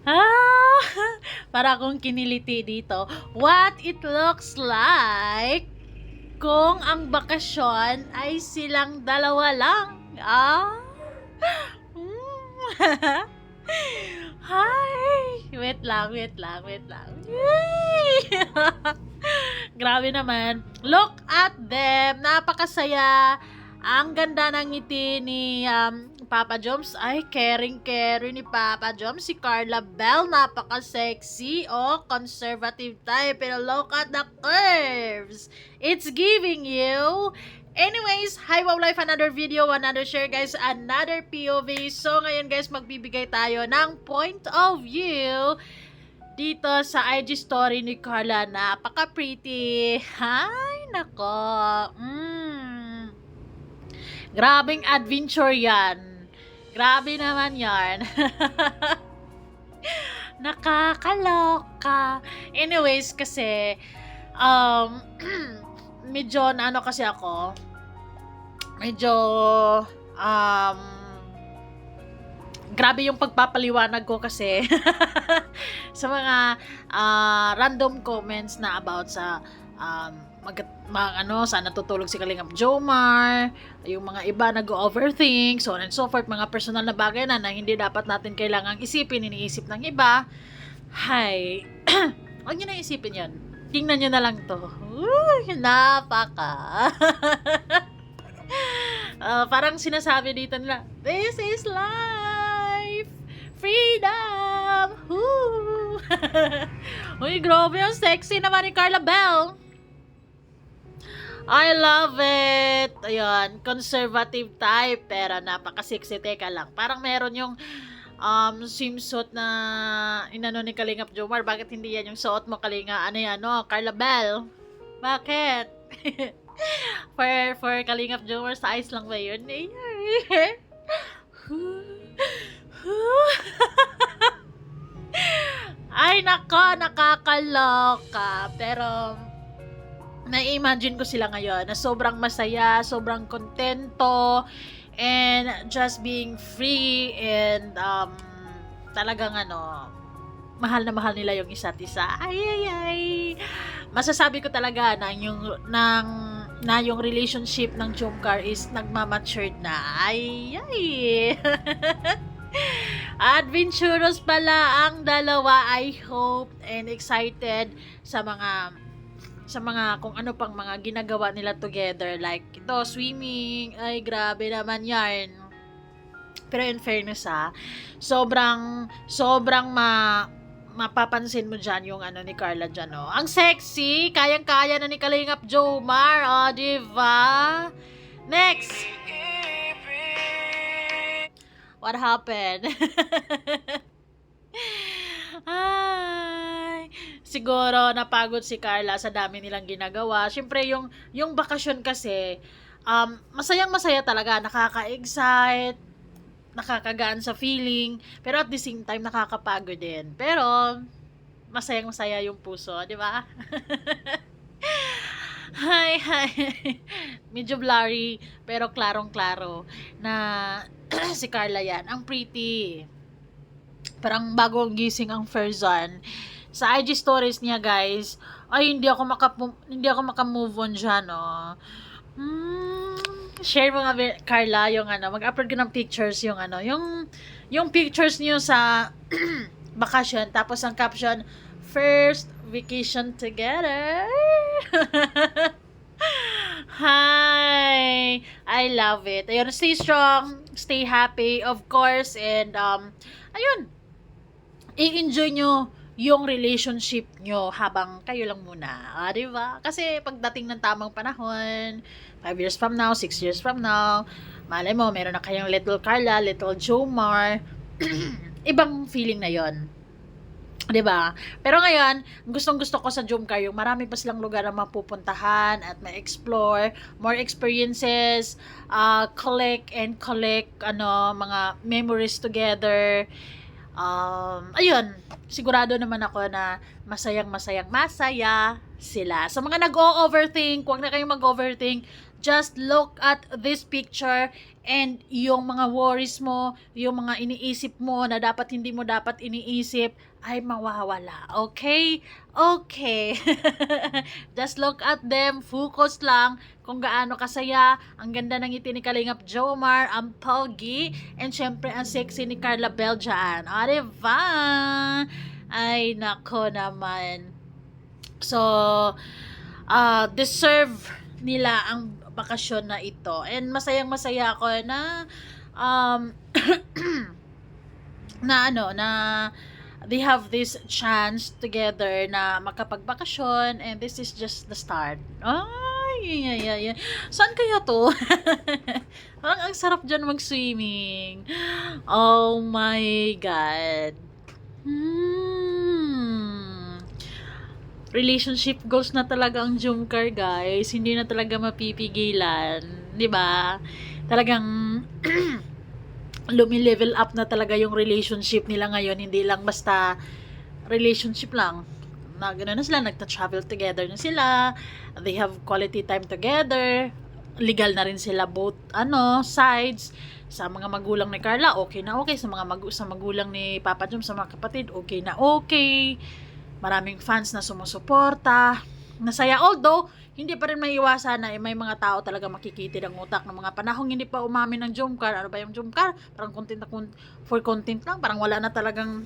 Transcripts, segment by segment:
Ah, para akong kiniliti dito. What it looks like kung ang bakasyon ay silang dalawa lang. Hmm. Hi! Wait lang. Yay! Grabe naman. Look at them. Napakasaya. Ang ganda ng ngiti ni Papa Joms. Ay, caring ni Papa Joms. Si Carla Bell. Napaka-sexy. Oh, conservative type. Pero look at the curves. It's giving you. Anyways, hi Wow Life, another video, another share guys, another POV. So ngayon guys, magbibigay tayo ng point of view dito sa IG story ni Carla. Napaka-pretty. Hay, nako. Grabing adventure yan. Grabe naman yan. Nakakaloka. Anyways, kasi, medyo, ano kasi ako, medyo, grabe yung pagpapaliwanag ko kasi sa mga random comments na about sa saan natutulog si Kalingap Jomar, yung mga iba nag-overthink, so on and so forth, mga personal na bagay na hindi dapat natin kailangang isipin, iniisip ng iba. Hay, huwag nyo na isipin yan. Tingnan nyo na lang to. Napaka. Parang sinasabi dito nila, this is life! Freedom! Woo! Uy, grabe, ang sexy naman ni Carla Bell. I love it! Ayan, conservative type, pero napaka-sexy. Teka lang, parang meron yung swimsuit na inano ni Kalingap Jomar. Bakit hindi yan yung suot mo, Kalinga? Ano yan, no? Carla Bell? Bakit? for Kalingap Jomar, sa eyes lang ba yun? Ay, nako, nakakaloka. Pero, na-imagine ko sila ngayon na sobrang masaya, sobrang kontento, and just being free, and talagang mahal na mahal nila yung isa't isa. Ay. Masasabi ko talaga na yung relationship ng Jomcar is nagmamatured na. Ay. Adventurous pala ang dalawa. I hope and excited sa mga kung ano pang mga ginagawa nila together, like ito, swimming. Ay, grabe naman yan. Pero in fairness sobrang mapapansin mo dyan yung ni Carla dyan, oh. Ang sexy, kayang-kaya na ni Kalingap Jomar, oh, diba? Next! What happened? Ay, siguro napagod si Carla sa dami nilang ginagawa. Siyempre yung bakasyon kasi masayang-masaya talaga, nakaka-excite, nakakagaan sa feeling, pero at the same time nakakapagod din. Pero masayang-masaya yung puso, di ba? Hi. Medyo blurry pero klarong-klaro na si Carla yan. Ang pretty. Parang bagong gising ang Ferzan. Sa IG stories niya, guys, ay hindi ako maka-move on diyan, no. Share mo nga, Carla, yung mag-upload ka ng pictures, yung pictures niyo sa vacation, tapos ang caption, first vacation together. Hi! I love it. Ayun, stay strong, stay happy, of course, and ayun, i-enjoy nyo yung relationship nyo habang kayo lang muna. Di ba? Kasi pagdating ng tamang panahon, 5 years from now, 6 years from now, malay mo, meron na kayong little Carla, little Jomar, ibang feeling na yon. 'Di ba? Pero ngayon, gustong-gusto ko sa Jomcar yung marami pa silang lugar na mapupuntahan at ma-explore, more experiences, collect mga memories together. Ayun, sigurado naman ako na masaya sila. Sa mga nag-o-overthink, huwag na kayong mag-overthink. just look at this picture and yung mga worries mo, yung mga iniisip mo na dapat hindi mo dapat iniisip ay mawawala. Okay? Okay. Just look at them, focus lang kung gaano kasaya, ang ganda ng ngiti ni Kalingap Jomar, ang pogi, and syempre ang sexy ni Carla Bell dyan. O, diba? Ay, nako naman. So, deserve nila ang bakasyon na ito. And masayang masaya ako na um, na they have this chance together na makapagbakasyon, and this is just the start. Ay, yeah. Saan kaya to? Parang ang sarap dyan mag-swimming. Oh my God. Relationship goals na talaga ang Jumcar, guys. Hindi na talaga mapipigilan. 'Di ba? Talagang lumi-level up na talaga yung relationship nila ngayon. Hindi lang basta relationship lang. Na gano'n na sila, nagta-travel together na sila. They have quality time together. Legal na rin sila both sides. Sa mga magulang ni Carla, okay na okay. Sa mga sa magulang ni Papa Jom, sa mga kapatid, okay na okay. Maraming fans na sumusuporta. Nasaya. Although, hindi pa rin maiiwasan na may mga tao talaga makikitid ang utak ng mga panahong hindi pa umamin ng Jomcar. Ano ba yung Jomcar? Parang content na for content lang. Parang wala na talagang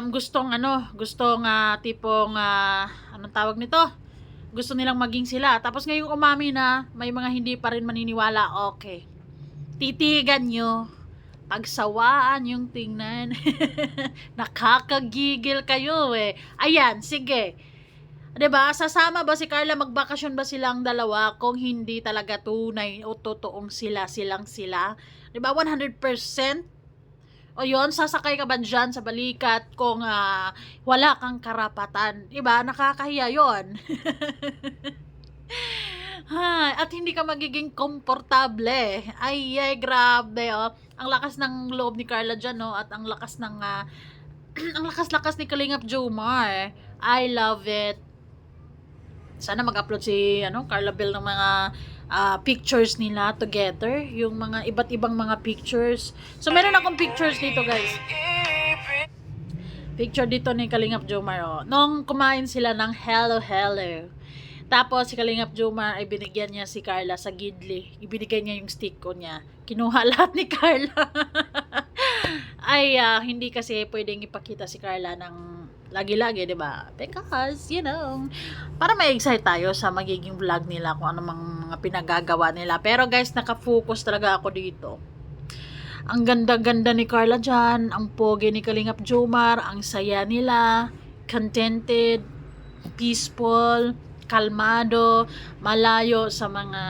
gustong tipong anong tawag nito? Gusto nilang maging sila. Tapos ngayong umami na, may mga hindi pa rin maniniwala. Okay. Titigan nyo. Pagsawaan yung tingnan. Nakakagigil kayo eh. Ayan, sige. 'Di ba? Sasama ba si Carla, magbakasyon ba silang dalawa kung hindi talaga tunay o totoong silang sila? 'Di ba? 100%? O yon, sasakay ka ba dyan sa balikat kung wala kang karapatan? 'Di ba? Nakakahiya yon. At hindi ka magiging komportable. Ay, grabe, oh. Ang lakas ng loob ni Carla dyan, no? At ang lakas ng, ang lakas-lakas ni Kalingap Jomar. I love it. Sana mag-upload si, Carla Bell ng mga pictures nila together. Yung mga iba't ibang mga pictures. So, meron akong pictures dito, guys. Picture dito ni Kalingap Jomar, oh. Nung kumain sila ng Hello Hello. Tapos si Kalingap Jomar ay binigyan niya si Carla sa gidli. Ibinigay niya yung stick ko niya. Kinuha lahat ni Carla. Ay, hindi kasi pwedeng ipakita si Carla ng lagi-lagi, 'di ba? Because, para ma-excite tayo sa magiging vlog nila kung ano mga pinagagawa nila. Pero guys, naka-focus talaga ako dito. Ang ganda-ganda ni Carla dyan, ang pogi ni Kalingap Jomar, ang saya nila, contented, peaceful, kalmado, malayo sa mga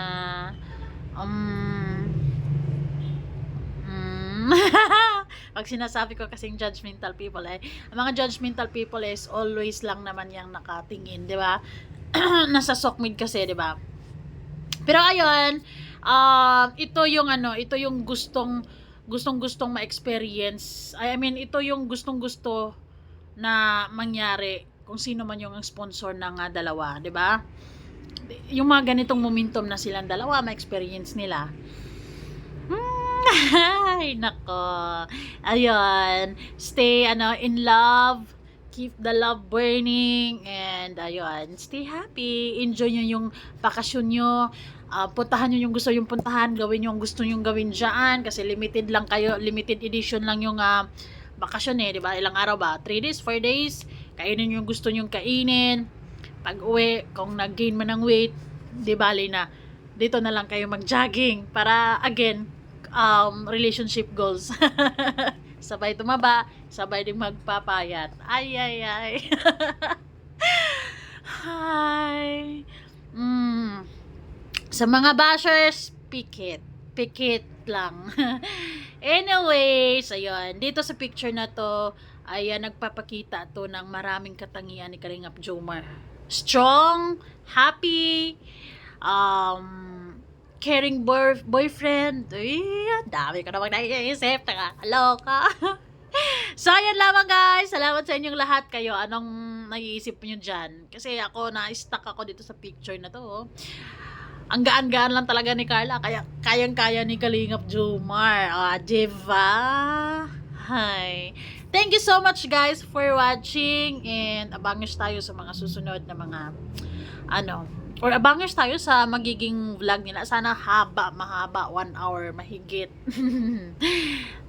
pag sinasabi ko kasing judgmental people ang mga judgmental people is always lang naman yung nakatingin, di ba? Nasa sokmid kasi, di ba? Pero ayun, ito yung gustong ma-experience. I mean, ito yung gustong-gusto na mangyari kung sino man yung sponsor ng dalawa, 'di ba? Yung mga ganitong momentum na silang dalawa, ma-experience nila. Ay, nako. Ayun, stay in love, keep the love burning, and ayun, stay happy. Enjoy nyo yung bakasyon nyo. Puntahan nyo yung gusto yung puntahan, gawin nyo yung gusto yung gawin dyan, kasi limited lang kayo, limited edition lang yung bakasyon eh, di ba? Ilang araw ba? 3 days, 4 days? Kainin yung gusto nyong kainin. Pag uwi, kung nag-gain man ng weight, di bali na. Dito na lang kayo mag-jogging para, again, relationship goals. Sabay tumaba, sabay din magpapayat. Ay. Hi. Sa mga bashers, pikit lang. Anyways, ayun, dito sa picture na to ay nagpapakita to ng maraming katangian ni Kalingap Jomar. Strong, happy, caring boyfriend. Ay, dami ko namang naiisip, nakakaloka. So, ayan lamang guys. Salamat sa inyong lahat kayo. Anong naiisip nyo dyan? Kasi ako, na-stuck ako dito sa picture na to. Oh. Ang gaan-gaan lang talaga ni Carla. Kaya kayang-kaya ni Kalingap Jomar. Diba? Hi. Thank you so much guys for watching. And abangers tayo sa mga susunod na mga or abangers tayo sa magiging vlog nila. Sana mahaba, 1 hour mahigit.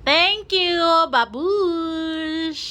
Thank you, babush!